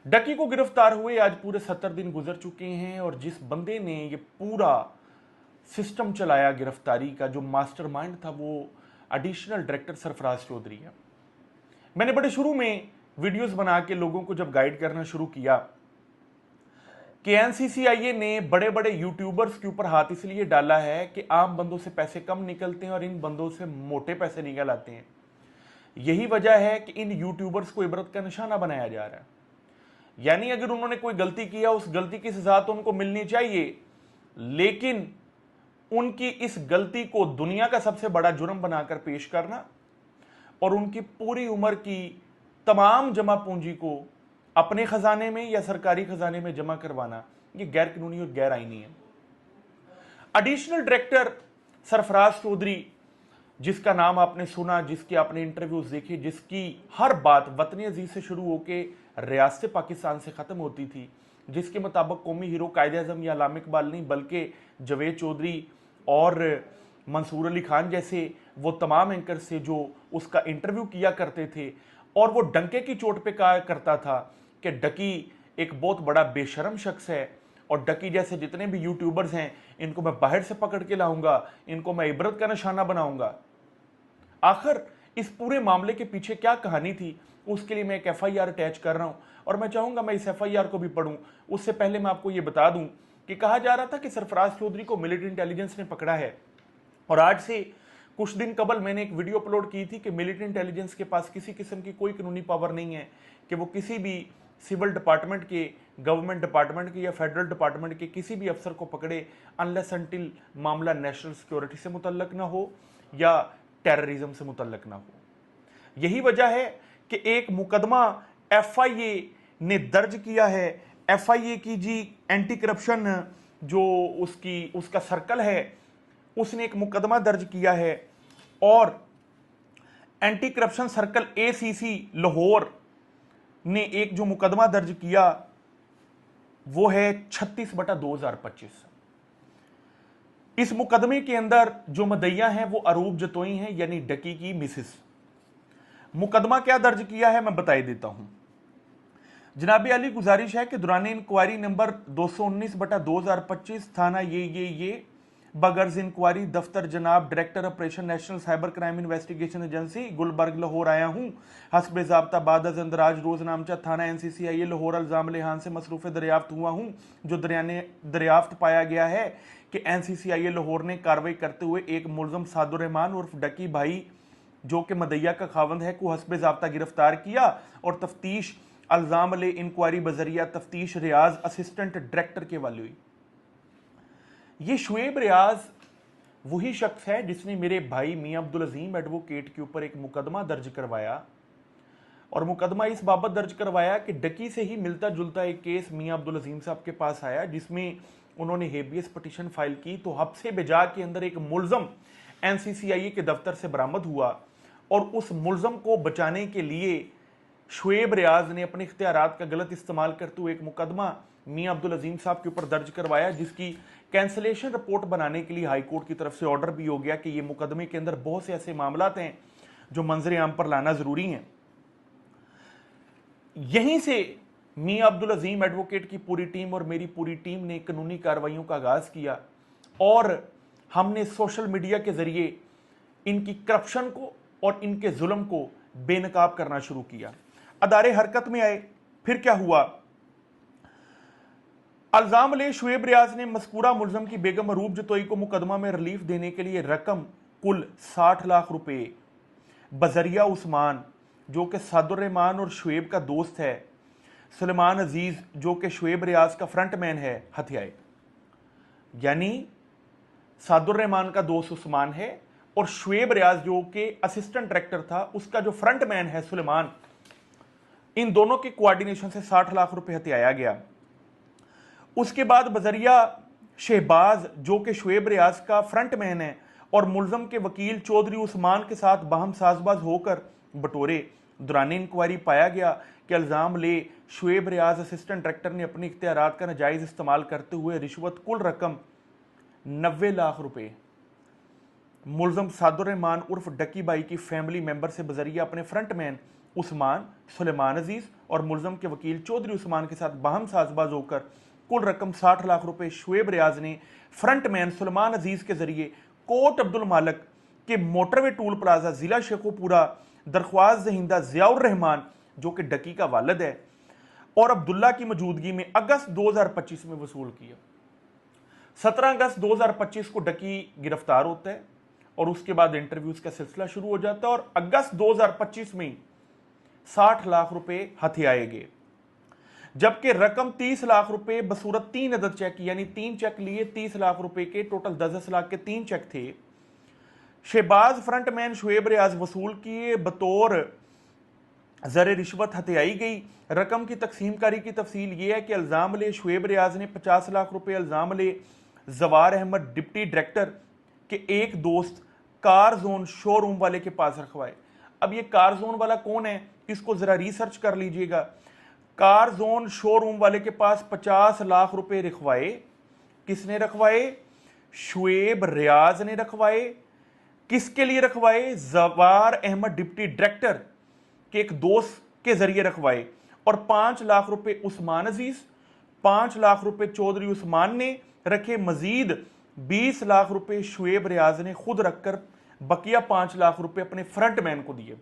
डकी को गिरफ्तार हुए आज पूरे 70 दिन गुजर चुके हैं और जिस बंदे ने ये पूरा सिस्टम चलाया गिरफ्तारी का, जो मास्टरमाइंड था, वो एडिशनल डायरेक्टर सरफराज चौधरी है। मैंने बड़े शुरू में वीडियोस बना के लोगों को जब गाइड करना शुरू किया कि एनसीसीआईए ने बड़े बड़े यूट्यूबर्स के ऊपर हाथ इसलिए डाला है कि आम बंदों से पैसे कम निकलते हैं और इन बंदों से मोटे पैसे निकल आते हैं। यही वजह है कि इन यूट्यूबर्स को इबरत का निशाना बनाया जा रहा है। यानी अगर उन्होंने कोई गलती किया, उस गलती की सजा तो उनको मिलनी चाहिए, लेकिन उनकी इस गलती को दुनिया का सबसे बड़ा जुर्म बनाकर पेश करना और उनकी पूरी उम्र की तमाम जमा पूंजी को अपने खजाने में या सरकारी खजाने में जमा करवाना, यह गैर कानूनी और गैर आईनी है। एडिशनल डायरेक्टर सरफराज चौधरी, जिसका नाम आपने सुना, जिसके आपने इंटरव्यूज देखे, जिसकी हर बात वतन अजीज से शुरू होकर रियासत पाकिस्तान से खत्म होती थी, जिसके मुताबिक कौमी हीरो कायदे आजम या अलामा इकबाल नहीं बल्कि जवेद चौधरी और मंसूर अली खान जैसे वो तमाम एंकर से जो उसका इंटरव्यू किया करते थे, और वो डंके की चोट पे कहा करता था कि डकी एक बहुत बड़ा बेशरम शख्स है और डकी जैसे जितने भी यूट्यूबर्स हैं इनको मैं बाहर से पकड़ के लाऊंगा, इनको मैं इबरत का निशाना बनाऊंगा। आखिर इस पूरे मामले के पीछे क्या कहानी थी, उसके लिए मैं एक एफआईआर अटैच कर रहा हूं और मैं चाहूंगा मैं इस एफआईआर को भी पढ़ूं। उससे पहले मैं आपको यह बता दूं कि कहा जा रहा था कि सरफराज चौधरी को मिलिट्री इंटेलिजेंस ने पकड़ा है, और आज से कुछ दिन कबल मैंने एक वीडियो अपलोड की थी कि मिलिट्री इंटेलिजेंस के पास किसी किस्म की कोई कानूनी पावर नहीं है कि वो किसी भी सिविल डिपार्टमेंट के, गवर्नमेंट डिपार्टमेंट के या फेडरल डिपार्टमेंट के किसी भी अफसर को पकड़े अनलेस अनटिल मामला नेशनल सिक्योरिटी से मुतल्लक ना हो या टेररिज्म से मुतल्लक ना हो। यही वजह है कि एक मुकदमा एफआईए ने दर्ज किया है। एफआईए की जी एंटी करप्शन जो उसका सर्कल है, उसने एक मुकदमा दर्ज किया है और anti corruption circle ACC Lahore ने एक जो मुकदमा दर्ज किया वो है 36/2025। इस मुकदमे के अंदर जो मदइया हैं वो अरूब जतोई हैं, यानी डकी की मिसिस। मुकदमा क्या दर्ज किया है मैं बताई देता हूं। जनाबी अली गुजारिश है कि दौरान इंक्वायरी नंबर 219/2025 थाना ये बगर्ज इंक्वायरी दफ्तर जनाब director operation national cyber crime investigation agency Gulberg Lahore आया हूं। हस्ब ज़ाब्ता बाद अज़ अंदराज रोज नामचा थाना एनसीसीआईए लाहौर अल्जाम लेहान से मसरूफ दरियाफ्त हुआ हूं, जो दरियाफ्त पाया गया है कि एनसीसीआईए लाहौर ने कार्रवाई करते हुए एक मुलजम सादुर रहमान उर्फ डकी भाई, जो कि मदैया का खावंद है, को हस्ब ज़ाब्ता गिरफ्तार किया और तफ्तीश अल्जाम ले इंक्वायरी बजरिया तफ्तीश रियाज असिस्टेंट डायरेक्टर के वाली हुई। ये शुएब रियाज वही शख्स है जिसने मेरे भाई मियां अब्दुल अजीम एडवोकेट के ऊपर एक मुकदमा दर्ज करवाया, और मुकदमा इस बाबत दर्ज करवाया कि डकी से ही मिलता जुलता एक केस मियां अब्दुल अजीम साहब के पास आया, जिसमें उन्होंने हेबियस पिटीशन फाइल की तो हब्से बेजा के अंदर एक मुलजम एनसीसीआईए के दफ्तर से बरामद हुआ, और उस मुलजम को बचाने के लिए शुएब रियाज ने अपने इख्तियारात का गलत इस्तेमाल करते हुए एक मुकदमा मियां अब्दुल अजीम साहब के ऊपर दर्ज करवाया, जिसकी कैंसलेशन रिपोर्ट बनाने के लिए हाई कोर्ट की तरफ से ऑर्डर भी हो गया कि ये मुकदमे के अंदर बहुत से ऐसे मामलात हैं जो मंजर आम पर लाना जरूरी हैं। यहीं से मियां अब्दुल अजीम एडवोकेट की पूरी टीम और मेरी पूरी टीम ने कानूनी कार्रवाइयों का आगाज किया और हमने सोशल मीडिया के जरिए इनकी करप्शन को और इनके जुल्म को बेनकाब करना शुरू किया। अदारे हरकत में आए। फिर क्या हुआ? अल्जाम ले शुएब रियाज ने मस्कूरा मुलजम की बेगम अरूब जतोई को मुकदमा में रिलीफ देने के लिए रकम कुल 60 लाख रुपए बजरिया उस्मान, जो कि सादुर रहमान और शुएब का दोस्त है, सुलेमान अजीज जो कि शुएब रियाज का फ्रंटमैन है, हथियाए। यानी सादुर रहमान का दोस्त उस्मान है और शुएब रियाज जो कि असिस्टेंट डायरेक्टर था, उसका जो फ्रंटमैन है सुलेमान, इन दोनों के कोऑर्डिनेशन से 60 लाख रुपए हथियाया गया। उसके बाद बजरिया शहबाज जो कि शुएब रियाज का फ्रंटमैन है और मुलजम के वकील चौधरी उस्मान के साथ बाहम साजबाज होकर बटोरे। दौरान इंक्वायरी पाया गया कि अल्जाम ले शुएब रियाज असिस्टेंट डायरेक्टर ने अपने इख्तियारात का नाजायज इस्तेमाल करते हुए रिश्वत कुल रकम 90 लाख रुपए मुलजम सादुर रहमान उर्फ डकी बाई की फैमिली मेंबर से बजरिया अपने फ्रंटमैन उस्मान, सुलेमान अजीज और मुलजम के वकील चौधरी उस्मान के साथ बाहम साजबाज होकर कुल रकम 60 लाख रुपए शुएब रियाज ने फ्रंटमैन सुलेमान अजीज के जरिए कोट अब्दुल मालिक के मोटरवे टूल प्लाजा जिला शेखोपुरा दरख्वास्त दहिंदा जियाउर रहमान जो कि डकी का वालिद है और अब्दुल्ला की मौजूदगी में अगस्त 2025 में वसूल किया। 17 अगस्त 2025 को डकी गिरफ्तार होता है और उसके बाद इंटरव्यूज का सिलसिला शुरू हो जाता है और अगस्त 2025 में 60 लाख रुपए हथियाए गए, जबकि रकम 30 लाख रुपए बसूरत 3 अदद चेक यानी 3 चेक लिए 30 लाख रुपए के, टोटल 10 लाख के 3 चेक थे। शहबाज फ्रंटमैन शुएब रियाज वसूल किए बतौर जर रिश्वत हथियाई गई। रकम की तकसीमकारी की तफसील यह है कि इल्जाम ले शुएब रियाज ने 50 लाख रुपए इल्जाम ले जवार अहमद डिप्टी डायरेक्टर के एक दोस्त कार जोन शोरूम वाले के पास रखवाए। अब ये कार जोन वाला कौन है, इसको जरा रिसर्च कर लीजिएगा। कार जोन शोरूम वाले के पास 50 लाख रुपए रखवाए। किसने रखवाए? शुएब रियाज ने रखवाए। किसके लिए रखवाए? जवार अहमद डिप्टी डायरेक्टर के एक दोस्त के जरिए रखवाए। और 5 लाख रुपए उस्मान अजीज, 5 लाख रुपए चौधरी उस्मान ने रखे। मजीद 20 लाख रुपए शुएब रियाज ने खुद रखकर बकिया 5 लाख रुपए अपने फ्रंटमैन को दिए,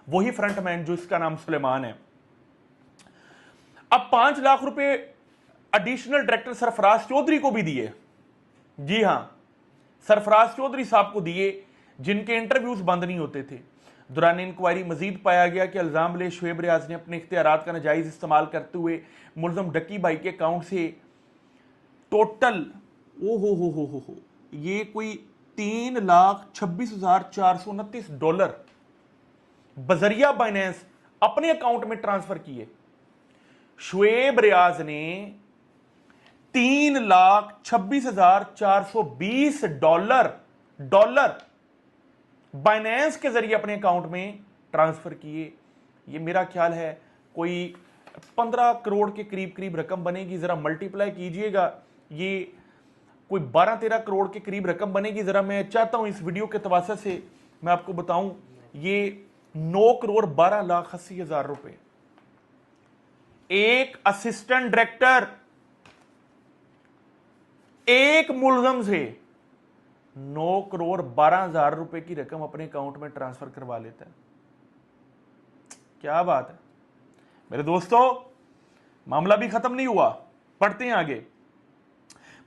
वही फ्रंटमैन जो इसका नाम सुलेमान है। अब 5 लाख रुपए एडिशनल डायरेक्टर सरफराज चौधरी को भी दिए। जी हां, सरफराज चौधरी साहब को दिए जिनके इंटरव्यूज बंद नहीं होते थे। दौरान इंक्वायरी मजीद पाया गया कि इल्जाम ले शुएब रियाज ने अपने इख्तियारात का नाजायज इस्तेमाल करते हुए मुलजम डक्की भाई के अकाउंट से टोटल हो ये कोई $3,26,429 बजरिया बाइनेंस अपने अकाउंट में ट्रांसफर किए। शुएब रियाज ने $3,26,420 बाइनेंस के जरिए अपने अकाउंट में ट्रांसफर किए। ये मेरा ख्याल है कोई 15 करोड़ के करीब रकम बनेगी। जरा मल्टीप्लाई कीजिएगा, ये कोई 12-13 करोड़ के करीब रकम बनेगी। जरा मैं चाहता हूं इस वीडियो के तवासत से मैं आपको बताऊं, ये 9,12,80,000 रुपए एक असिस्टेंट डायरेक्टर एक मुलजम से 9,12,00,000 रुपए की रकम अपने अकाउंट में ट्रांसफर करवा लेता है। क्या बात है मेरे दोस्तों, मामला भी खत्म नहीं हुआ, पढ़ते हैं आगे।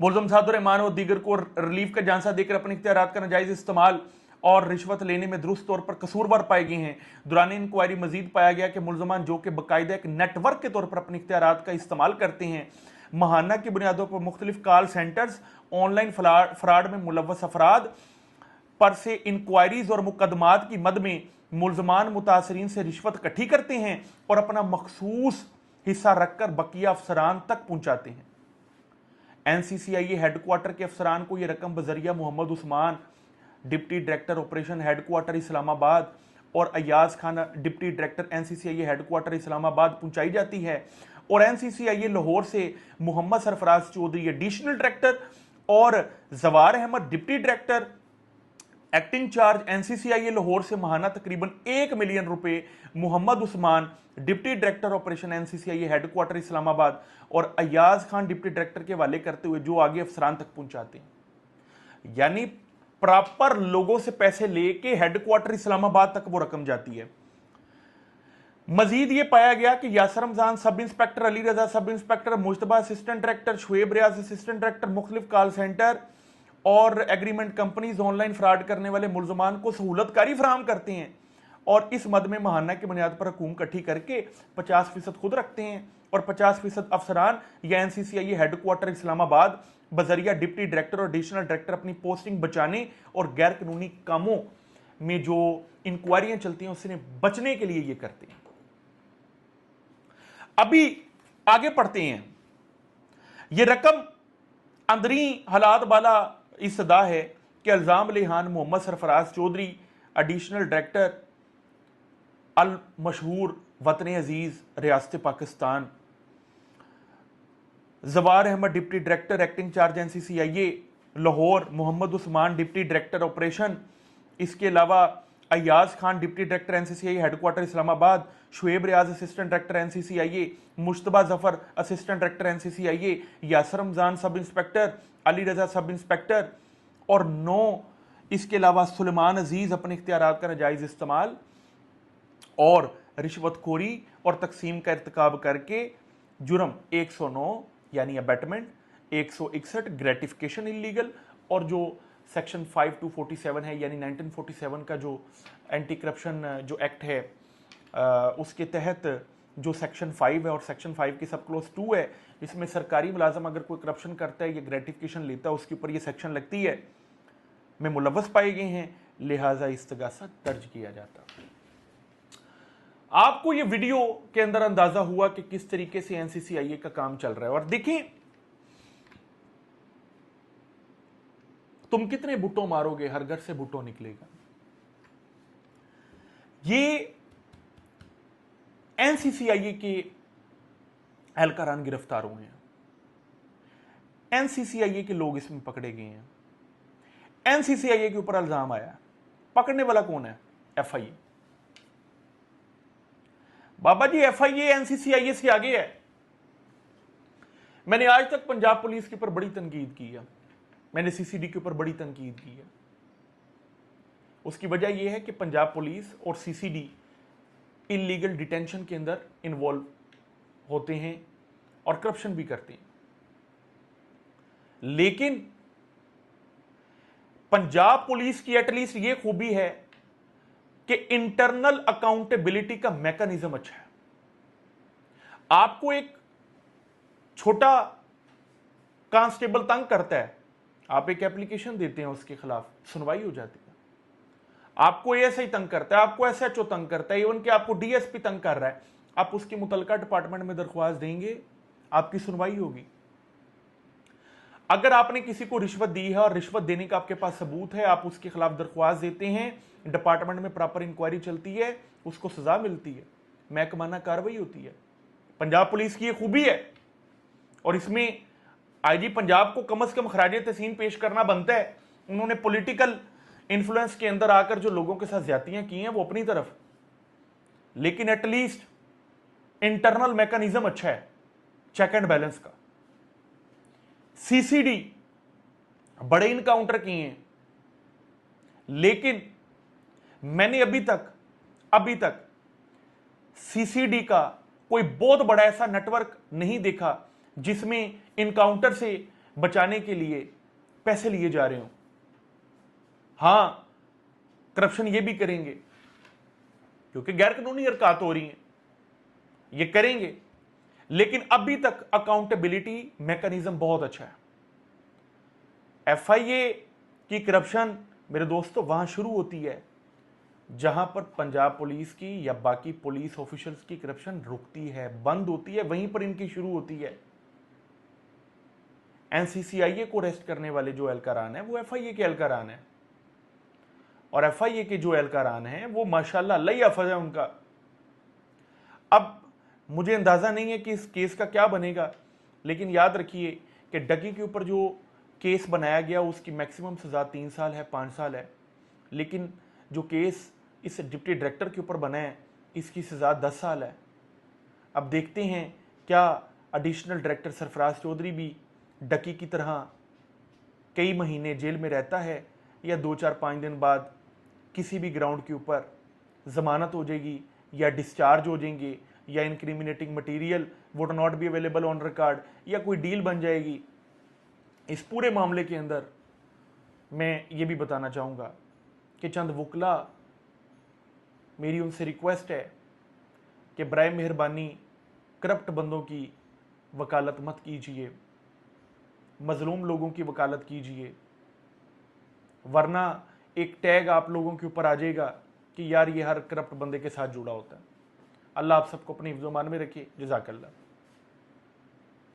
मुलजम सादुर रहमान और दीगर को रिलीफ का झांसा देकर अपने इख्तियारात का नाजायज इस्तेमाल और रिश्वत लेने में दुरुस्त तौर पर कसूरवार पाए गए हैं। दौरान इंक्वायरी मजीद पाया गया कि मुलजमान जो कि बाकायदा एक नेटवर्क के तौर पर अपने इख्तियारात का इस्तेमाल करते हैं, महाना की बुनियादों पर मुख्तलिफ कॉल सेंटर्स, ऑनलाइन फ्रॉड में मुलव्वस अफराद पर से इंक्वायरीज और मुकदमात की मद में मुलजमान मुतासरीन से रिश्वत इकट्ठी करते हैं और अपना मखसूस हिस्सा रखकर बकिया अफसरान तक पहुंचाते हैं। एनसीसीआईए हेडक्वार्टर के अफसरान को यह रकम बजरिया Mohammad Usman deputy director operation headquarter Islamabad और Ayaz Khan deputy director NCCIA headquarter Islamabad पहुंचाई जाती है। और एनसीसीआईए लाहौर से मोहम्मद सरफराज चौधरी एडिशनल डायरेक्टर और Jawar Ahmed deputy director acting charge NCCIA Lahore से महाना तकरीबन 1 मिलियन रुपए Mohammad Usman deputy director operation NCCIA headquarter Islamabad और अयाज खान डिप्टी डायरेक्टर के हवाले करते हुए जो आगे अफसरान तक पहुंचाते हैं। यानी प्रॉपर लोगों से पैसे लेके हेडक्वार्टर इस्लामाबाद तक वो रकम जाती है। मजीद ये पाया गया कि यासर Ramzan sub inspector, Ali Raza sub inspector, Mujtaba assistant director, Shoaib Riaz assistant director, मुख्तलिफ कॉल सेंटर और एग्रीमेंट कंपनीज ऑनलाइन फ्रॉड करने वाले मुलजमान को सहूलतकारी फराहम करते हैं और इस मद में महाना की बुनियाद पर रकूम इकट्ठी करके 50% खुद रखते हैं और 50% अफसरान या एनसीसीआईए हेडक्वार्टर इस्लामाबाद बजरिया डिप्टी डायरेक्टर और एडिशनल डायरेक्टर अपनी पोस्टिंग बचाने और गैर कानूनी कामों में जो इंक्वायरियां चलती हैं उससे बचने के लिए ये करते हैं। अभी आगे पढ़ते हैं। यह रकम अंदरी हालात वाला इस्तदा है कि इल्जाम लिहान मोहम्मद सरफराज चौधरी एडिशनल डायरेक्टर अल मशहूर वतन अजीज रियासत Pakistan, Jawar Ahmed deputy director acting charge NCCIA Lahore, Mohammad Usman deputy director operation, इसके अलावा Ayaz Khan deputy director NCCIA headquarter Islamabad, Shoaib Riaz assistant director NCCIA, Mujtaba Zafar assistant director NCCIA, Yasir Ramzan sub inspector, Ali Raza sub inspector और 9 इसके अलावा सुलेमान अजीज अपने इख्तियारात का नाजायज इस्तेमाल और रिश्वतखोरी और तकसीम का इर्तिकाब करके जुर्म 109 यानी अबैटमेंट, 161 ग्रेटिफिकेशन इलीगल और जो सेक्शन 5247 है यानी 1947 का जो एंटी करप्शन जो एक्ट है उसके तहत जो सेक्शन 5 है और सेक्शन 5 की सब क्लोज 2 है, इसमें सरकारी मुलाजम अगर कोई करप्शन करता है या ग्रेटिफिकेशन लेता है उसके ऊपर ये सेक्शन लगती है, में मुलव्वस पाए गए हैं, लिहाजा इस्तगासा दर्ज किया जाता। आपको ये वीडियो के अंदर अंदाजा हुआ कि किस तरीके से एनसीसीआईए का काम चल रहा है। और देखिए, तुम कितने बुट्टो मारोगे हर घर से बुट्टो निकलेगा। ये एनसीसीआईए के एहलकारान गिरफ्तार हुए हैं, एनसीसीआईए के लोग इसमें पकड़े गए हैं, एनसीसीआईए के ऊपर इल्जाम आया। पकड़ने वाला कौन है? एफआईए। बाबा जी, एफआईए एनसीसीआईए से आगे है। मैंने आज तक पंजाब पुलिस के ऊपर बड़ी तनकीद की है, मैंने सीसीडी के ऊपर बड़ी तनकीद की है। उसकी वजह यह है कि पंजाब पुलिस और सीसीडी इलीगल डिटेंशन के अंदर इन्वॉल्व होते हैं और करप्शन भी करते हैं। लेकिन पंजाब पुलिस की एटलीस्ट ये खूबी है कि इंटरनल अकाउंटेबिलिटी का मैकेनिज्म अच्छा है। आपको एक छोटा कांस्टेबल तंग करता है, आप एक एप्लीकेशन देते हैं, उसके खिलाफ सुनवाई हो जाती है। आपको एएसआई तंग करता है, आपको एसएचओ तंग करता है, इवन कि आपको डीएसपी तंग कर रहा है, आप उसके मुतलका डिपार्टमेंट में दरख्वास्त देंगे, आपकी सुनवाई होगी। अगर आपने किसी को रिश्वत दी है और रिश्वत देने का आपके पास सबूत है, आप उसके खिलाफ दरख्वास्त देते हैं, डिपार्टमेंट में प्रॉपर इंक्वायरी चलती है, उसको सजा मिलती है, महकमाना कार्रवाई होती है। पंजाब पुलिस की ये खूबी है और इसमें आईजी पंजाब को कम से कम खराजे तहसीन पेश करना बनता है। उन्होंने पॉलिटिकल इन्फ्लुएंस के अंदर आकर जो लोगों के साथ ज्यादतियां की हैं वो अपनी तरफ, लेकिन एटलीस्ट इंटरनल मैकेनिज्म अच्छा है चेक एंड बैलेंस का। सीसीडी बड़े इनकाउंटर किए हैं, लेकिन मैंने अभी तक सीसीडी का कोई बहुत बड़ा ऐसा नेटवर्क नहीं देखा जिसमें इनकाउंटर से बचाने के लिए पैसे लिए जा रहे हो। हां, करप्शन ये भी करेंगे क्योंकि गैर कानूनी हरकत हो रही हैं, ये करेंगे, लेकिन अभी तक अकाउंटेबिलिटी मैकेनिज्म बहुत अच्छा है। एफआईए की करप्शन मेरे दोस्तों वहां शुरू होती है जहां पर पंजाब पुलिस की या बाकी पुलिस ऑफिशियल्स की करप्शन रुकती है, बंद होती है, वहीं पर इनकी शुरू होती है। एनसीसीआईए को अरेस्ट करने वाले जो एहलकारान है वो एफआईए के एहलकारान है, और एफआईए के जो एहलकारान हैं वो माशाल्लाह अल्लाह ही हफ़ज़ है उनका। अब मुझे अंदाज़ा नहीं है कि इस केस का क्या बनेगा, लेकिन याद रखिए कि डकी के ऊपर जो केस बनाया गया उसकी मैक्सिमम सज़ा 3 साल है, 5 साल है, लेकिन जो केस इस डिप्टी डायरेक्टर के ऊपर बना है इसकी सज़ा 10 साल है। अब देखते हैं क्या एडिशनल डायरेक्टर सरफराज चौधरी भी डकी की तरह कई महीने जेल में रहता है या 2-4-5 दिन बाद किसी भी ग्राउंड के ऊपर ज़मानत हो जाएगी या डिस्चार्ज हो जाएंगे या incriminating material would not be available on record या कोई डील बन जाएगी। इस पूरे मामले के अंदर मैं ये भी बताना चाहूँगा कि चंद वकला, मेरी उनसे रिक्वेस्ट है कि बराए मेहरबानी करप्ट बंदों की वकालत मत कीजिए, मजलूम लोगों की वकालत कीजिए, वरना एक टैग आप लोगों के ऊपर आ जाएगा कि यार ये हर करप्ट बंदे के साथ जुड़ा होता है। अल्लाह आप सबको अपनी हिफ्ज़-ओ-मान में रखे। जज़ाकल्लाह।